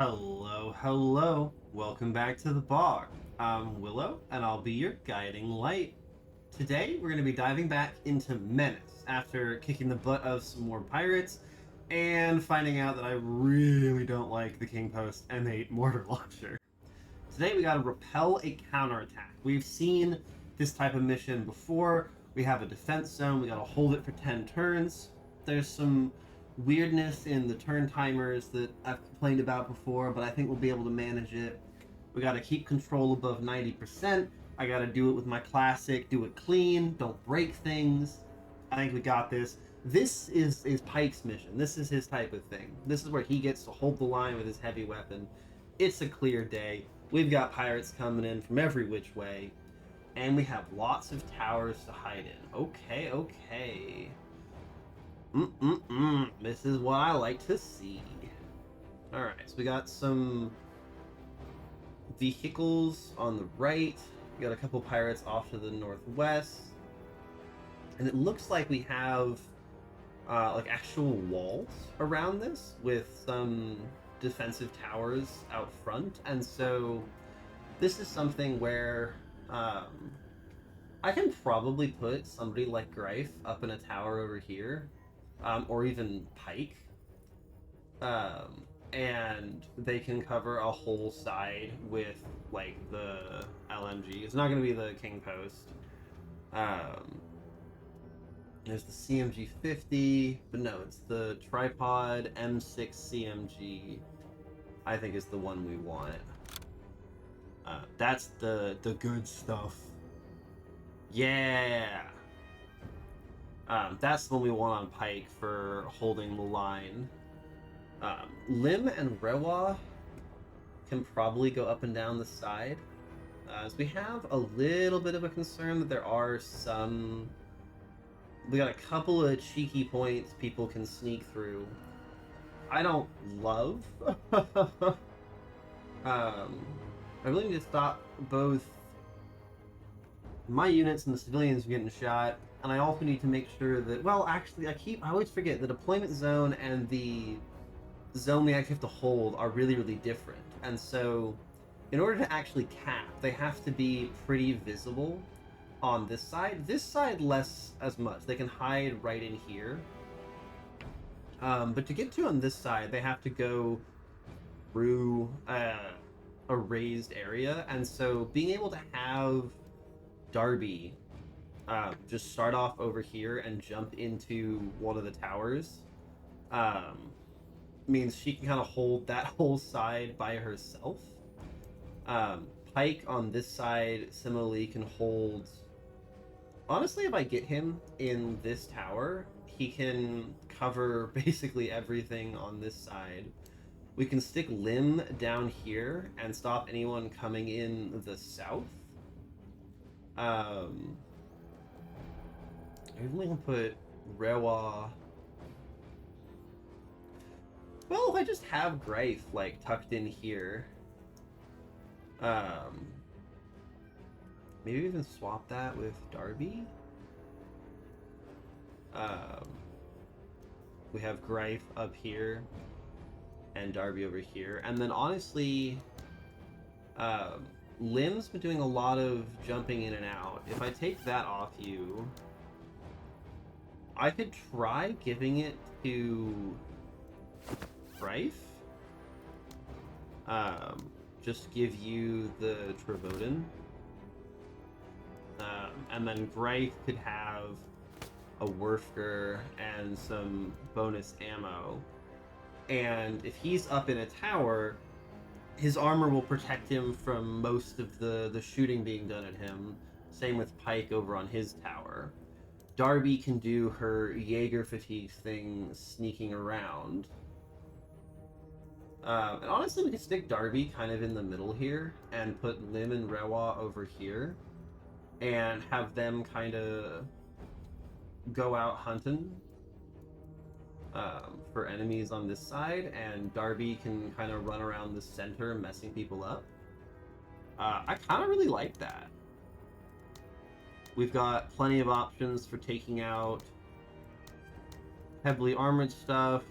Hello, hello. Welcome back to the bar. I'm Willow, and I'll be your guiding light. Today, we're going to be diving back into Menace after kicking the butt of some more pirates and finding out that I really don't like the King Post M8 mortar launcher. Today, we got to repel a counterattack. We've seen this type of mission before. We have a defense zone, we got to hold it for 10 turns. There's some weirdness in the turn timers that I've complained about before, but I think we'll be able to manage it. We got to keep control above 90%. I got to do it with my classic, do it clean, don't break things. I think we got this. This is Pike's mission. This is his type of thing. This is where he gets to hold the line with his heavy weapon. It's a clear day. We've got pirates coming in from every which way, and we have lots of towers to hide in. Okay, okay. This is what I like to see. Alright, so we got some vehicles on the right. We got a couple pirates off to the northwest. And it looks like we have like actual walls around this with some defensive towers out front. And so this is something where I can probably put somebody like Greif up in a tower over here. Or even Pike, and they can cover a whole side with like the LMG. It's not going to be the King Post. There's the CMG 50, but no, it's the tripod M6 CMG. I think is the one we want. That's the good stuff. Yeah. That's the one we want on Pike for holding the line. Lim and Rewa can probably go up and down the side. As we have a little bit of a concern that there are some... We got a couple of cheeky points people can sneak through. I don't love. I really need to stop both my units and the civilians from getting shot. And I also need to make sure that, well, actually, I always forget the deployment zone and the zone we actually have to hold are really, really different. And so, in order to actually cap, they have to be pretty visible on this side. This side, less as much. They can hide right in here. But to get to on this side, they have to go through a raised area. And so, being able to have Darby just start off over here and jump into one of the towers means she can kind of hold that whole side by herself. Pike on this side similarly can hold... Honestly, if I get him in this tower, he can cover basically everything on this side. We can stick Lim down here and stop anyone coming in the south. I really can put Rewa... Well, if I just have Greif, like, tucked in here... Maybe even swap that with Darby? We have Greif up here, and Darby over here. And then, honestly... Lim's been doing a lot of jumping in and out. If I take that off you... I could try giving it to Greif. Just give you the Trevoden. And then Greif could have a Werfger and some bonus ammo. And if he's up in a tower, his armor will protect him from most of the shooting being done at him. Same with Pike over on his tower. Darby can do her Jaeger fatigue thing sneaking around. And honestly, we could stick Darby kind of in the middle here and put Lim and Rewa over here and have them kind of go out hunting for enemies on this side, and Darby can kind of run around the center messing people up. I kind of really like that. We've got plenty of options for taking out heavily armored stuff.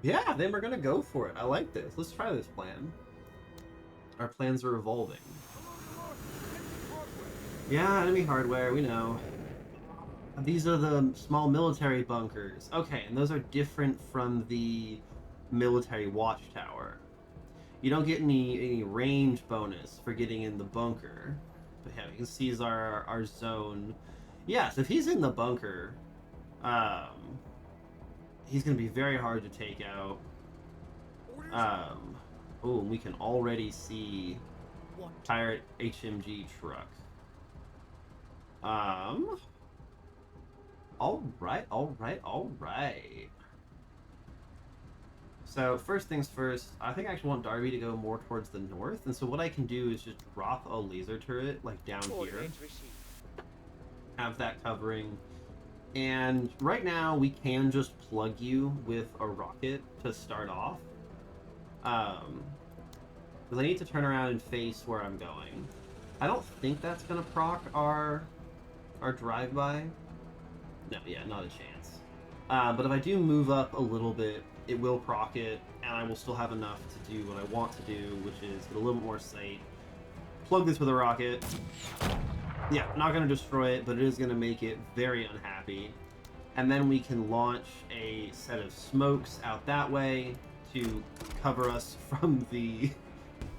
Yeah, Yeah, then we're gonna go for it. I like this. Let's try this plan. Our plans are evolving. Yeah, enemy hardware, we know. These are the small military bunkers. Okay, and those are different from the military watchtower. You don't get any range bonus for getting in the bunker. But yeah, you can seize our zone. Yeah, so if he's in the bunker, he's going to be very hard to take out. Oh, we can already see pirate HMG truck. All right. So first things first, I think I actually want Darby to go more towards the north, and so what I can do is just drop a laser turret like down here, have that covering, and right now we can just plug you with a rocket to start off, because I need to turn around and face where I'm going. I don't think that's gonna proc our drive-by. No, yeah, not a chance. But if I do move up a little bit, it will proc it, and I will still have enough to do what I want to do, which is get a little bit more sight. Plug this with a rocket. Yeah, not going to destroy it, but it is going to make it very unhappy. And then we can launch a set of smokes out that way to cover us from the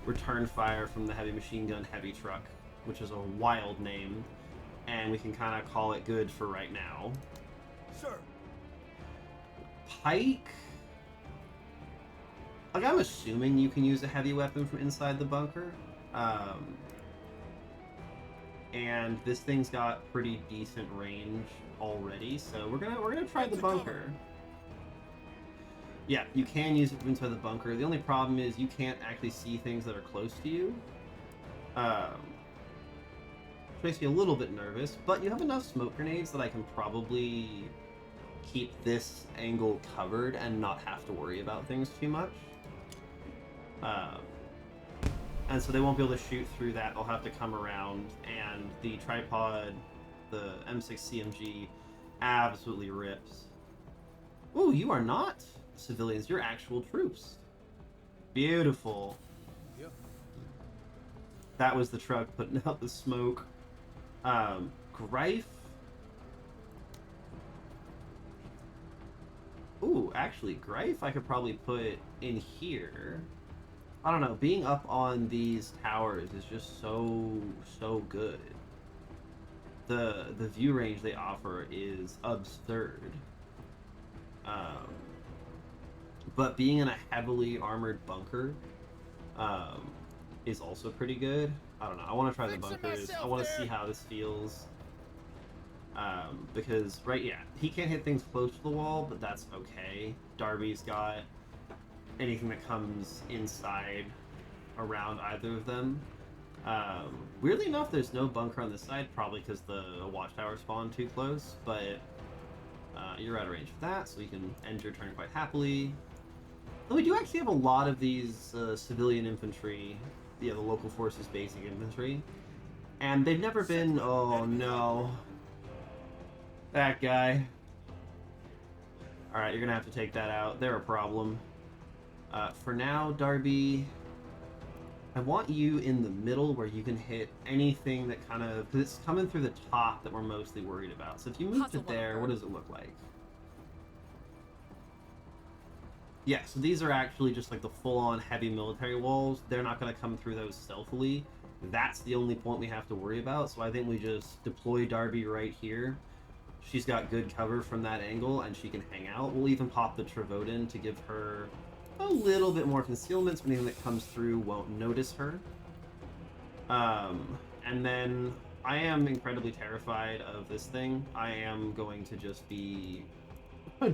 return fire from the heavy machine gun heavy truck, which is a wild name. And we can kind of call it good for right now. Sir. Pike? Like, I'm assuming you can use a heavy weapon from inside the bunker. And this thing's got pretty decent range already, so we're gonna try the bunker. Yeah, you can use it from inside the bunker. The only problem is you can't actually see things that are close to you. Which makes me a little bit nervous, but you have enough smoke grenades that I can probably keep this angle covered and not have to worry about things too much. And so they won't be able to shoot through that. They'll have to come around, and the tripod, the M6 CMG, absolutely rips. Ooh, you are not civilians. You're actual troops. Beautiful. Yep. That was the truck putting out the smoke. Greif. Ooh, actually, Greif I could probably put in here. I don't know, being up on these towers is just so good. The view range they offer is absurd. But being in a heavily armored bunker is also pretty good. I don't know, I want to try the bunkers. I want to see how this feels. Because, right, yeah, he can't hit things close to the wall, but that's okay. Darby's got anything that comes inside around either of them. Weirdly enough, there's no bunker on this side, probably because the watchtower spawned too close, but you're out of range for that, so you can end your turn quite happily. And we do actually have a lot of these civilian infantry, yeah, the local forces basic infantry, and they've never been, oh no, that guy. Alright, you're gonna have to take that out. They're a problem. For now, Darby, I want you in the middle where you can hit anything that kind of... because it's coming through the top that we're mostly worried about. So if you move to there, what does it look like? Yeah, so these are actually just like the full-on heavy military walls. They're not going to come through those stealthily. That's the only point we have to worry about. So I think we just deploy Darby right here. She's got good cover from that angle, and she can hang out. We'll even pop the Travoden to give her a little bit more concealment, so anything that comes through won't notice her. And then I am incredibly terrified of this thing. I am going to just be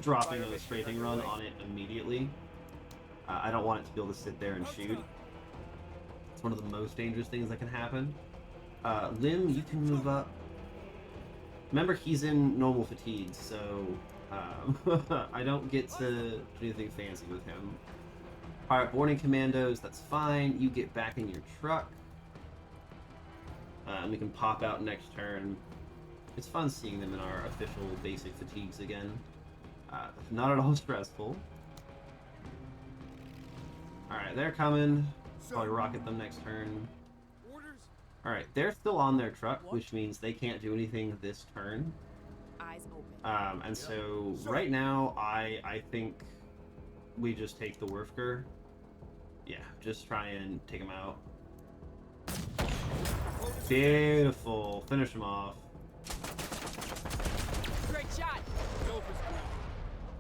dropping a strafing run on it immediately. I don't want it to be able to sit there and shoot. It's one of the most dangerous things that can happen. Lim, you can move up. Remember, he's in normal fatigue, so I don't get to do anything fancy with him. Alright, boarding commandos, that's fine. You get back in your truck. And we can pop out next turn. It's fun seeing them in our official basic fatigues again. Not at all stressful. Alright, they're coming. Probably rocket them next turn. Orders. Alright, they're still on their truck, which means they can't do anything this turn. Eyes open. And so right now, I think we just take the Werfger. Yeah, just try and take him out. Beautiful. Finish him off. Great shot.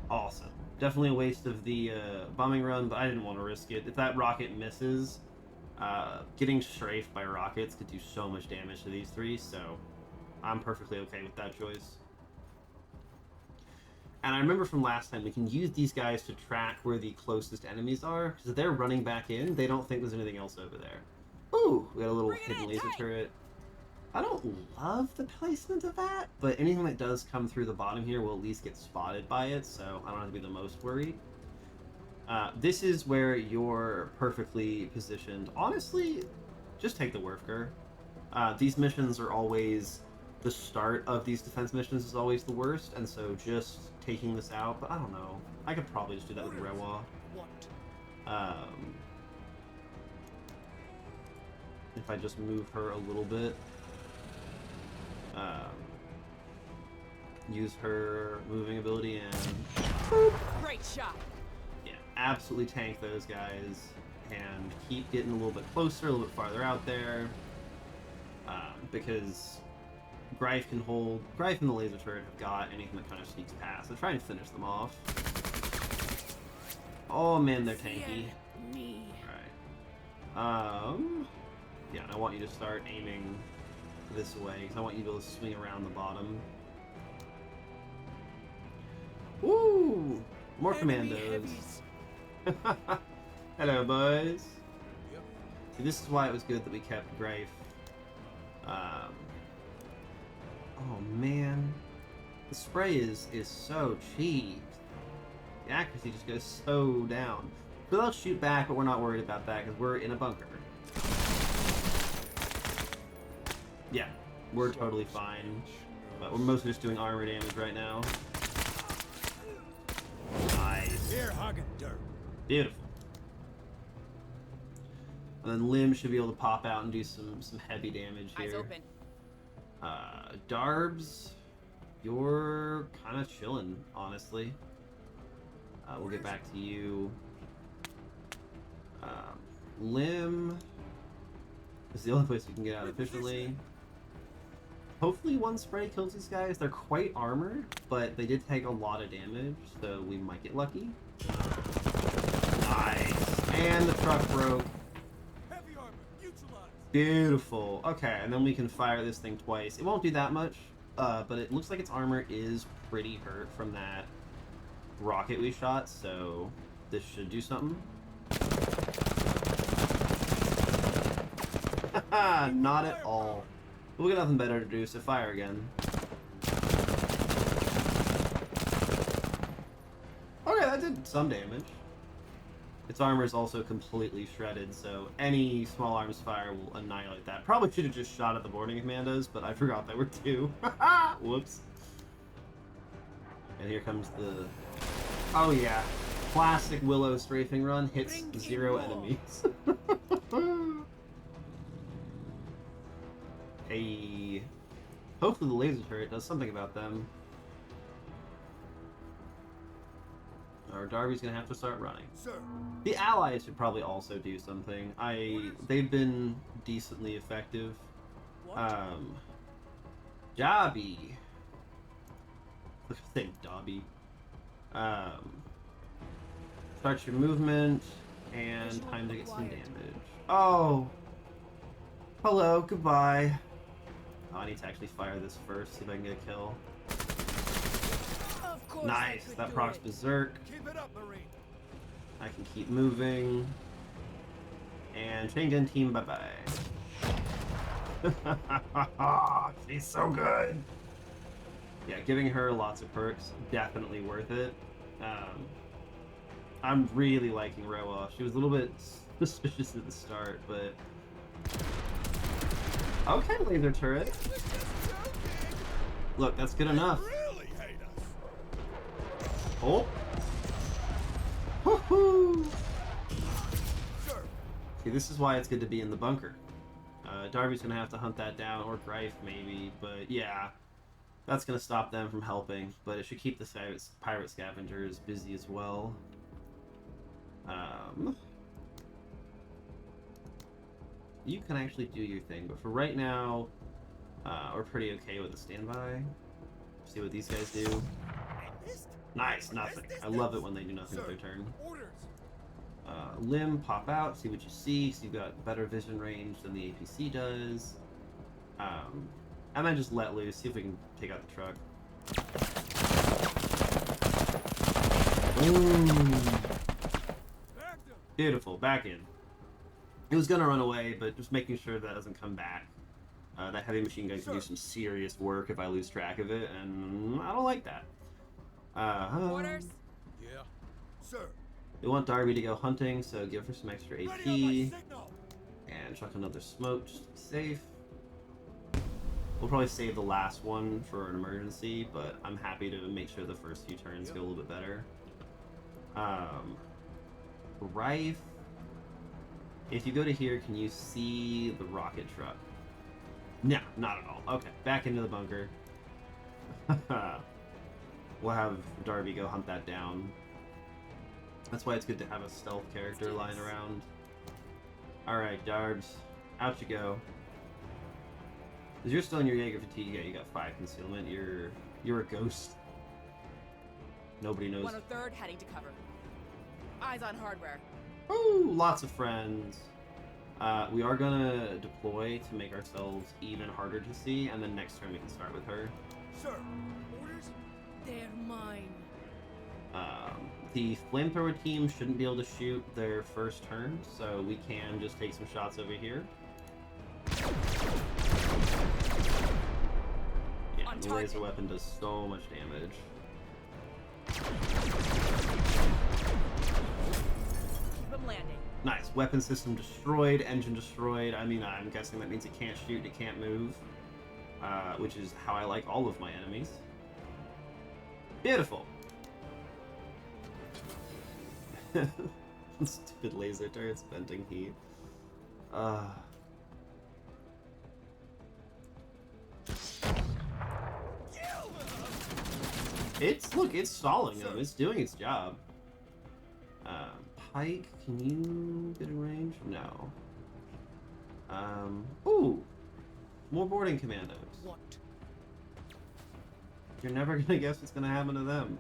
Awesome. Definitely a waste of the bombing run, but I didn't want to risk it. If that rocket misses, getting strafed by rockets could do so much damage to these three, so I'm perfectly okay with that choice. And I remember from last time, we can use these guys to track where the closest enemies are, because if they're running back in, they don't think there's anything else over there. Ooh, we got a little hidden laser turret. I don't love the placement of that, but anything that does come through the bottom here will at least get spotted by it, so I don't have to be the most worried. This is where you're perfectly positioned. Honestly, just take the Werfger. These missions are always... The start of these defense missions is always the worst, and so just taking this out, but I don't know. I could probably just do that with Rewa. If I just move her a little bit. Use her moving ability and... Great shot. Yeah, absolutely tank those guys and keep getting a little bit closer, a little bit farther out there. Because Greif can hold... Greif and the laser turret have got anything that kind of sneaks past. So try and finish them off. Oh man, they're tanky. Alright. Yeah, and I want you to start aiming this way, because I want you to be able to swing around the bottom. Woo! More commandos. Hello, boys. Yep. See, this is why it was good that we kept Greif. Oh man, the spray is so cheap. The accuracy just goes so down. So they'll shoot back, but we're not worried about that because we're in a bunker. Yeah, we're totally fine. But we're mostly just doing armor damage right now. Nice. Here, hogging dirt. Beautiful. And then Lim should be able to pop out and do some heavy damage here. Eyes open. Darbs, you're kind of chilling, honestly. We'll get back to you. Lim is the only place we can get out efficiently. Hopefully one spray kills these guys. They're quite armored, but they did take a lot of damage, so we might get lucky. Nice. And the truck broke. Heavy armor, neutralized. Beautiful. Okay, and then we can fire this thing twice. It won't do that much, but it looks like its armor is pretty hurt from that rocket we shot, so this should do something. Haha, not at all. We'll get nothing better to do, so fire again. Okay, that did some damage. Its armor is also completely shredded, so any small arms fire will annihilate that. Probably should have just shot at the boarding commandos, but I forgot there were two. Whoops. And here comes the... Oh yeah. Classic Willow strafing run, hits 0 enemies. Hey. Hopefully the laser turret does something about them. Or Darby's gonna have to start running. Sir. The allies should probably also do something. They've been decently effective. Dobby. Let's say Dobby. Start your movement and time to get some damage. Oh. Hello, goodbye. Oh, I need to actually fire this first, see if I can get a kill. Nice, that procs Berserk. Keep it up, Marine. I can keep moving. And chain gun team, bye-bye. She's so good. Yeah, giving her lots of perks, definitely worth it. I'm really liking Rewa. She was a little bit suspicious at the start, but... Okay, laser turret. Look, that's good enough. Really hate us. Oh! Woohoo! See, this is why it's good to be in the bunker. Darby's gonna have to hunt that down, or Greif maybe, but yeah. That's gonna stop them from helping, but it should keep the pirate scavengers busy as well. You can actually do your thing, but for right now, we're pretty okay with the standby. See what these guys do. Nice, nothing. I love it when they do nothing with their turn. Limb, pop out, see what you see, so you've got better vision range than the APC does. And then just let loose, see if we can take out the truck. Ooh. Beautiful, back in. It was gonna run away, but just making sure that doesn't come back. That heavy machine gun can do some serious work if I lose track of it, and I don't like that. Orders? Yeah. Sir. We want Darby to go hunting, so give her some extra Ready on AP. my signal. And chuck another smoke just to be safe. We'll probably save the last one for an emergency, but I'm happy to make sure the first few turns go a little bit better. Rife. If you go to here, can you see the rocket truck? No, not at all. Okay, back into the bunker. We'll have Darby go hunt that down. That's why it's good to have a stealth character lying around. Alright, Darbs. Out you go. Because you're still in your Jaeger fatigue, yeah, you got 5 concealment. You're a ghost. Nobody knows. 103rd heading to cover. Eyes on hardware. Ooh, lots of friends. We are gonna deploy to make ourselves even harder to see, and then next turn we can start with her. Sir. Orders? They're mine. The flamethrower team shouldn't be able to shoot their first turn, so we can just take some shots over here. Yeah, the laser weapon does so much damage. Keep them landing. Nice. Weapon system destroyed, engine destroyed. I mean, I'm guessing that means it can't shoot, it can't move. Which is how I like all of my enemies. Beautiful. Stupid laser turrets venting heat. It's stalling them. It's doing its job. Pike, can you get in range? No. Ooh, more boarding commandos. What? You're never gonna guess what's gonna happen to them.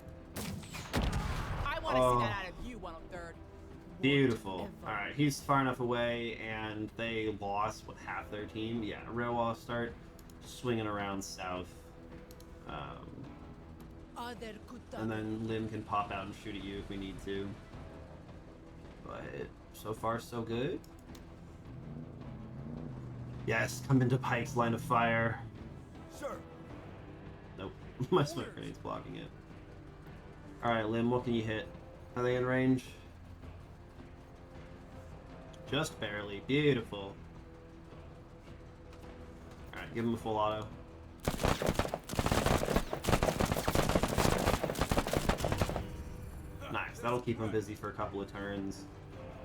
I want to see that out of you, 103rd. Beautiful. Alright, he's far enough away, and they lost with half their team. Yeah, railwall start swinging around south. And then Lim can pop out and shoot at you if we need to. But so far, so good. Yes, come into Pike's line of fire. Sir. Nope, my smoke grenade's blocking it. Alright, Lim, what can you hit? Are they in range? Just barely. Beautiful. Alright, give him a full auto. Nice, that'll keep him busy for a couple of turns.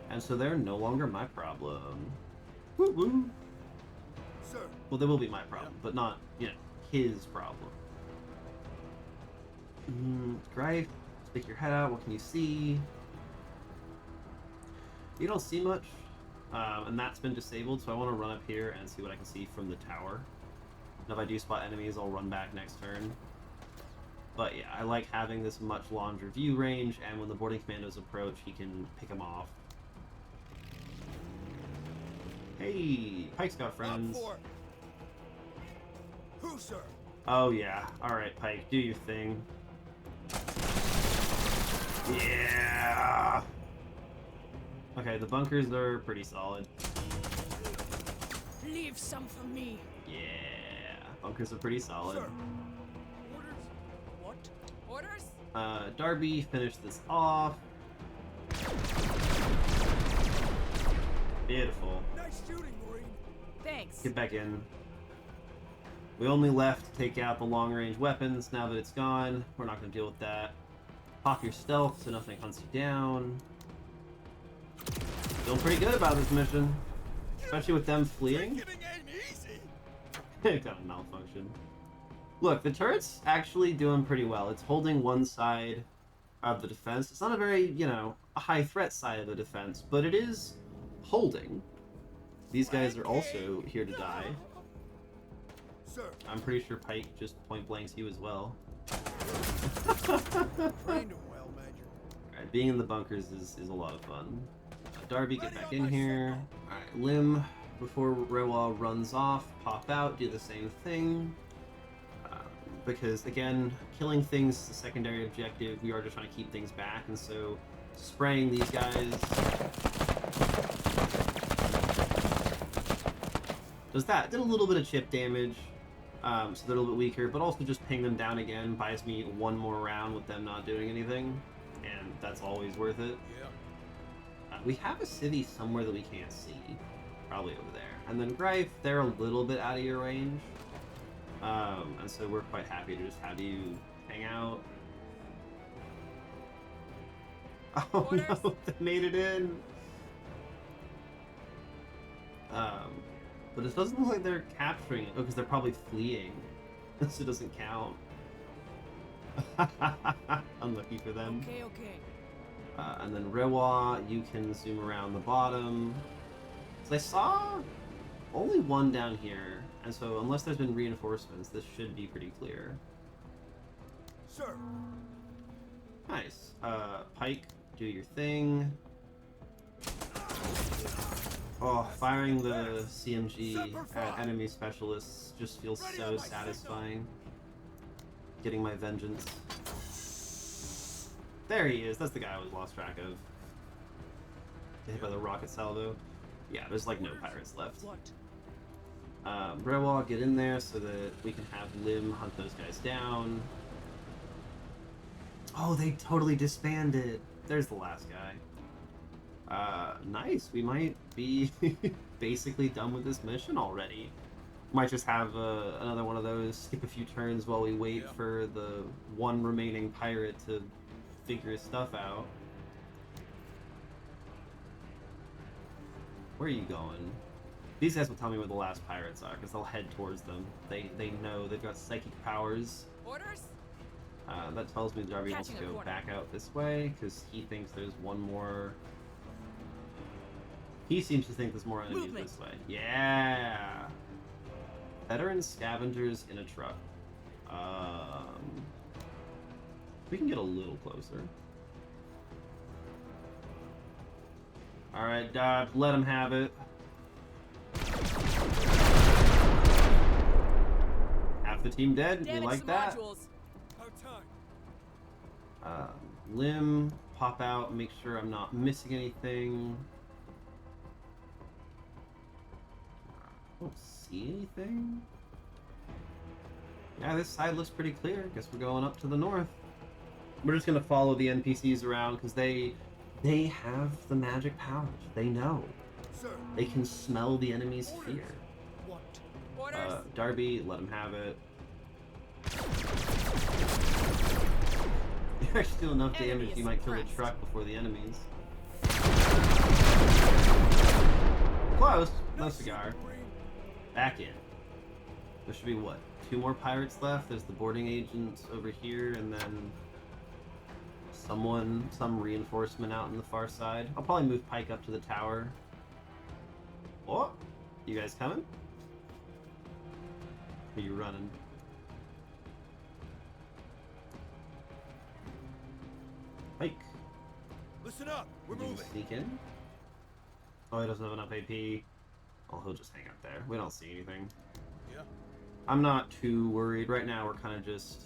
And so they're no longer my problem. Woo woo! Sir. Well, they will be my problem, but not, you know, his problem. Greif, stick your head out. What can you see? You don't see much, and that's been disabled, so I want to run up here and see what I can see from the tower. And if I do spot enemies, I'll run back next turn. But yeah, I like having this much longer view range, and when the boarding commandos approach, he can pick them off. Hey, Pike's got friends. Who, sir? Oh yeah. Alright, Pike, do your thing. Yeah! Okay, the bunkers are pretty solid. Leave some for me. Yeah, bunkers are pretty solid. Sir. Orders? What? Orders? Darby, finish this off. Beautiful. Nice shooting, Marine. Thanks. Get back in. We only left to take out the long-range weapons. Now that it's gone, we're not going to deal with that. Pop your stealth so nothing hunts you down. Feeling pretty good about this mission. Especially with them fleeing. Giving aim easy. It got a malfunction. Look, the turret's actually doing pretty well. It's holding one side of the defense. It's not a very, you know, a high threat side of the defense, but it is holding. These guys are also here to die. Sir. I'm pretty sure Pike just point blanks you as well. Trained him well, Major. Alright, being in the bunkers is a lot of fun. Darby, get back in here. Alright, Lim, before Rewa runs off, pop out, do the same thing. Because, again, killing things is the secondary objective. We are just trying to keep things back, and so spraying these guys does that. Did a little bit of chip damage, so they're a little bit weaker, but also just ping them down again buys me one more round with them not doing anything, and that's always worth it. Yeah. We have a city somewhere that we can't see, probably over there. And then Greif, they're a little bit out of your range, and so we're quite happy to just have you hang out. Oh no, they made it in! But it doesn't look like they're capturing it. Oh, because they're probably fleeing. So it doesn't count. Unlucky for them. Okay, okay. And then Rewa, you can zoom around the bottom. So I saw only one down here, and so unless there's been reinforcements, this should be pretty clear. Sir. Nice. Pike, do your thing. Oh, firing the CMG at enemy specialists just feels so satisfying. Getting my vengeance. There he is. That's the guy I was lost track of. Get hit by the rocket salvo. Yeah, there's like no pirates left. What? Brewall, get in there so that we can have Lim hunt those guys down. Oh, they totally disbanded. There's the last guy. Nice. We might be basically done with this mission already. Might just have another one of those, skip a few turns while we wait for the one remaining pirate to figure his stuff out. Where are you going? These guys will tell me where the last pirates are, because they'll head towards them. They know they've got psychic powers. Orders? That tells me Darby wants to Catching a go corner. back out this way, because he thinks there's one more... He seems to think there's more enemies Movement. this way. Yeah! Veteran scavengers in a truck. We can get a little closer. Alright, Dodge, let him have it. Half the team dead. We Damage like some that. modules. Our time. Lim, pop out, make sure I'm not missing anything. I don't see anything. Yeah, this side looks pretty clear. Guess we're going up to the north. We're just gonna follow the NPCs around because they have the magic powers. They know. Sir. They can smell the enemy's fear. What? Orders? Darby, let him have it. You actually do enough Enemy damage, is you might kill the suppressed. truck before the enemies. Close. No cigar. Back in. There should be what? 2 more pirates left. There's the boarding agent over here, and then some reinforcement out on the far side. I'll probably move Pike up to the tower. Oh, you guys coming? Or are you running? Pike. Listen up. We're Can you moving. sneak in? Oh, he doesn't have enough AP. Oh, he'll just hang out there. We don't see anything. Yeah. I'm not too worried. Right now, we're kind of just...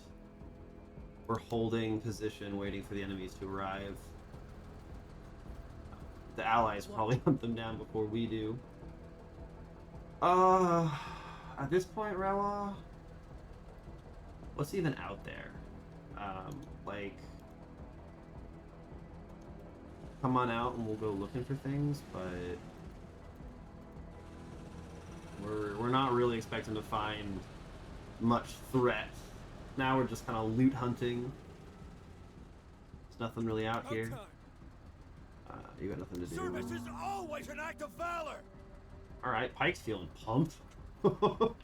We're holding position, waiting for the enemies to arrive. The allies probably hunt them down before we do. At this point, Rawa... What's even out there? Like... Come on out and we'll go looking for things, but... We're not really expecting to find much threat. Now we're just kind of loot hunting. There's nothing really out Our here. time. You got nothing to do. Service is always an act of valor. Alright, Pike's feeling pumped. You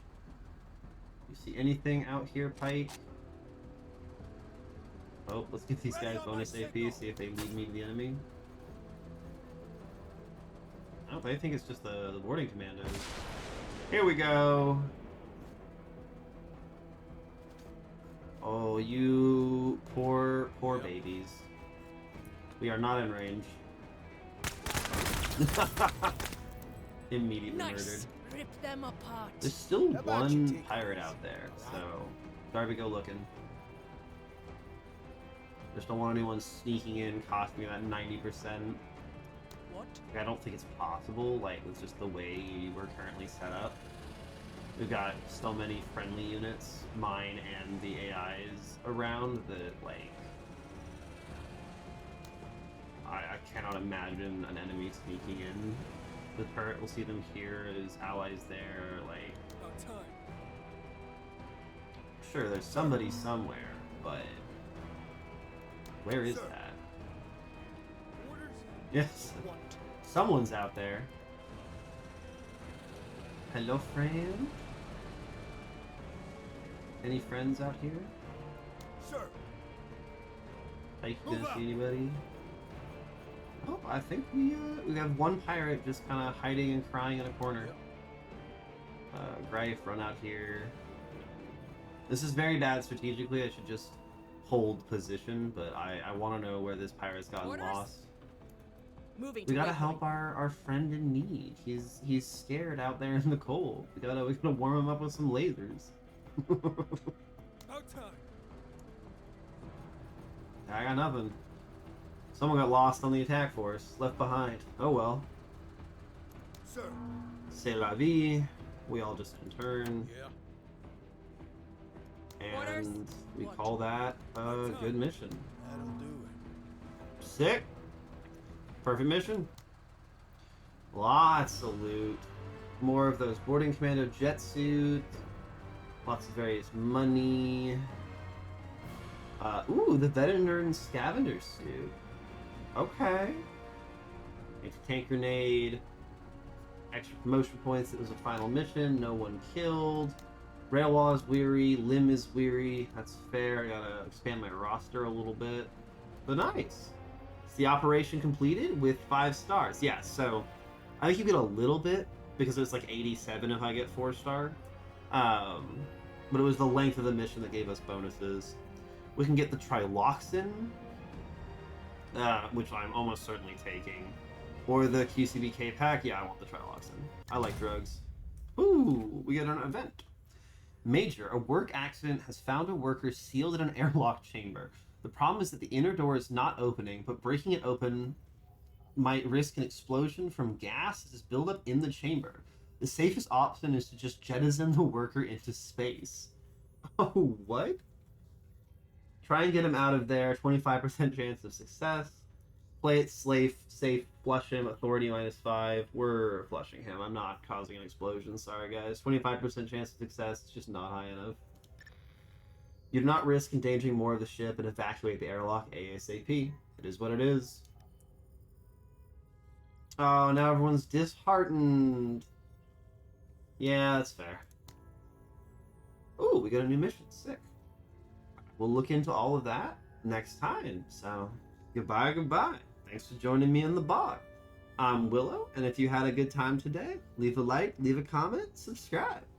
see anything out here, Pike? Oh, let's give these guys bonus AP, see if they lead me to the enemy. Oh, I think it's just the boarding commandos. Here we go. Oh, you poor babies. We are not in range. Immediately murdered. Rip them apart. There's still How about you one take pirate this, out there, right? so Darby, go looking. Just don't want anyone sneaking in, costing me that 90%. What? I don't think it's possible, like, with just the way we're currently set up. We've got so many friendly units, mine and the AIs around, that, like, I cannot imagine an enemy sneaking in. The turret will see them here as allies there, like, About time. sure, there's somebody somewhere, but where is Sir. that? Orders? Yes, What? someone's out there. Hello, friend? Any friends out here? Sir. Like, you Move gonna out. see anybody? Oh, I think we have one pirate just kind of hiding and crying in a corner. Greif, run out here. This is very bad strategically. I should just hold position, but I want to know where this pirate's gotten Orders? lost. Moving. We to gotta waypoint. help our friend in need. He's scared out there in the cold. We gotta warm him up with some lasers. About time. I got nothing. Someone got lost on the attack force, left behind. Oh well. Sir. C'est la vie. We all just in turn, Yeah. Orders? and we What? call that a good mission. That'll do it. Sick. Perfect mission. Lots of loot. More of those boarding commando jet suits. Lots of various money. Ooh, the veteran scavenger suit. Okay. Anti-tank grenade. Extra promotion points. It was a final mission. No one killed. Rail wall is weary. Limb is weary. That's fair. I gotta expand my roster a little bit. But nice. Is the operation completed with 5 stars? Yeah, so I think you get a little bit because it's like 87 if I get 4-star. But it was the length of the mission that gave us bonuses. We can get the Triloxin, which I'm almost certainly taking. Or the QCBK pack. Yeah, I want the Triloxin. I like drugs. Ooh, we get an event. Major, a work accident has found a worker sealed in an airlock chamber. The problem is that the inner door is not opening, but breaking it open might risk an explosion from gas that is buildup in the chamber. The safest option is to just jettison the worker into space. Oh, what? Try and get him out of there. 25% chance of success. Play it safe, flush him. Authority -5. We're flushing him. I'm not causing an explosion. Sorry, guys. 25% chance of success. It's just not high enough. You do not risk endangering more of the ship and evacuate the airlock ASAP. It is what it is. Oh, now everyone's disheartened. Yeah, that's fair. Ooh, we got a new mission. Sick. We'll look into all of that next time. So, goodbye. Thanks for joining me in the bog. I'm Willow, and if you had a good time today, leave a like, leave a comment, subscribe.